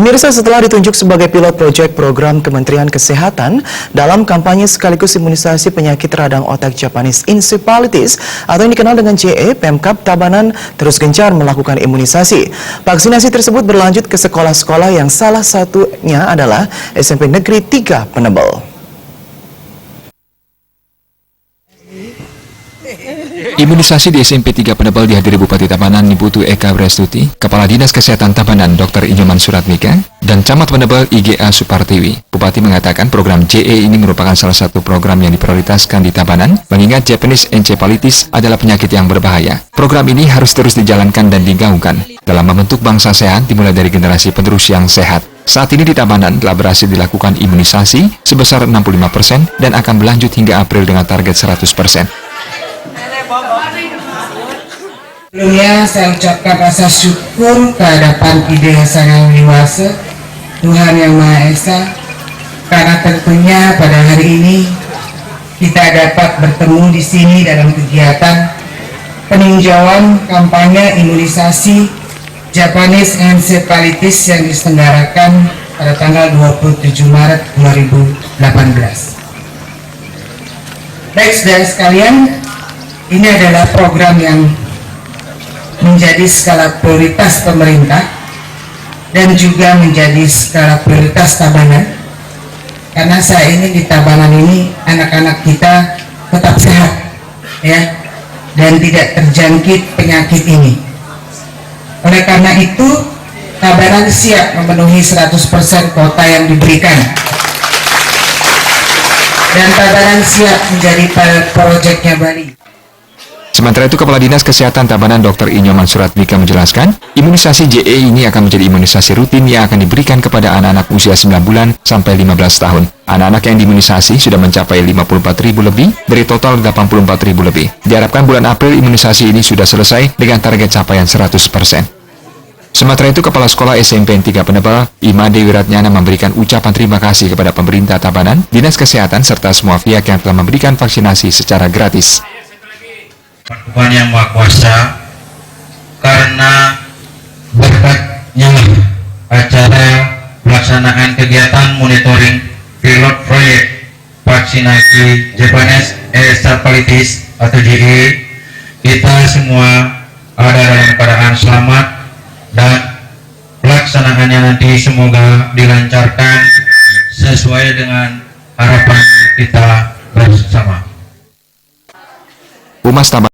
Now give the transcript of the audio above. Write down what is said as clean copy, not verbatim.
Pemirsa, setelah ditunjuk sebagai pilot proyek program Kementerian Kesehatan dalam kampanye sekaligus imunisasi penyakit radang otak Japanese encephalitis atau yang dikenal dengan JE, Pemkab Tabanan terus gencar melakukan imunisasi. Vaksinasi tersebut berlanjut ke sekolah-sekolah yang salah satunya adalah SMP Negeri 3 Penebel. Imunisasi di SMP 3 Penebel dihadiri Bupati Tabanan Niputu Eka Wrestuti, Kepala Dinas Kesehatan Tabanan Dr. Inyoman Suratmika, dan Camat Penebel IGA Supartiwi. Bupati mengatakan program JE ini merupakan salah satu program yang diprioritaskan di Tabanan, mengingat Japanese encephalitis adalah penyakit yang berbahaya. Program ini harus terus dijalankan dan digaungkan dalam membentuk bangsa sehat dimulai dari generasi penerus yang sehat. Saat ini di Tabanan telah berhasil dilakukan imunisasi sebesar 65% dan akan berlanjut hingga April dengan target 100%. Sebelumnya saya ucapkan rasa syukur kehadapan Ide Sang Yang Wihwasa, Tuhan Yang Maha Esa, karena tentunya pada hari ini kita dapat bertemu di sini dalam kegiatan peninjauan kampanye imunisasi Japanese encephalitis yang diselenggarakan pada tanggal 27 Maret 2018. Baik, saudara sekalian, ini adalah program yang menjadi skala prioritas pemerintah dan juga menjadi skala prioritas Tabanan, karena saat ini di Tabanan ini anak-anak kita tetap sehat ya, dan tidak terjangkit penyakit ini. Oleh karena itu Tabanan siap memenuhi 100% kuota yang diberikan, dan Tabanan siap menjadi proyeknya Bali. Sementara itu, Kepala Dinas Kesehatan Tabanan Dr. Inyoman Suratmika menjelaskan, imunisasi JE ini akan menjadi imunisasi rutin yang akan diberikan kepada anak-anak usia 9 bulan sampai 15 tahun. Anak-anak yang diimunisasi sudah mencapai 54.000 lebih dari total 84.000 lebih. Diharapkan bulan April imunisasi ini sudah selesai dengan target capaian 100%. Sementara itu, Kepala Sekolah SMP 3 Penebel, Ima Dewi Ratnyana, memberikan ucapan terima kasih kepada pemerintah Tabanan, Dinas Kesehatan, serta semua pihak yang telah memberikan vaksinasi secara gratis. Tuhan Yang Maha Kuasa, karena berkatnya acara pelaksanaan kegiatan monitoring pilot proyek vaksinasi Japanese encephalitis atau JE, kita semua ada dalam keadaan selamat dan pelaksanaannya nanti semoga dilancarkan sesuai dengan harapan kita bersama. Humas Tabanan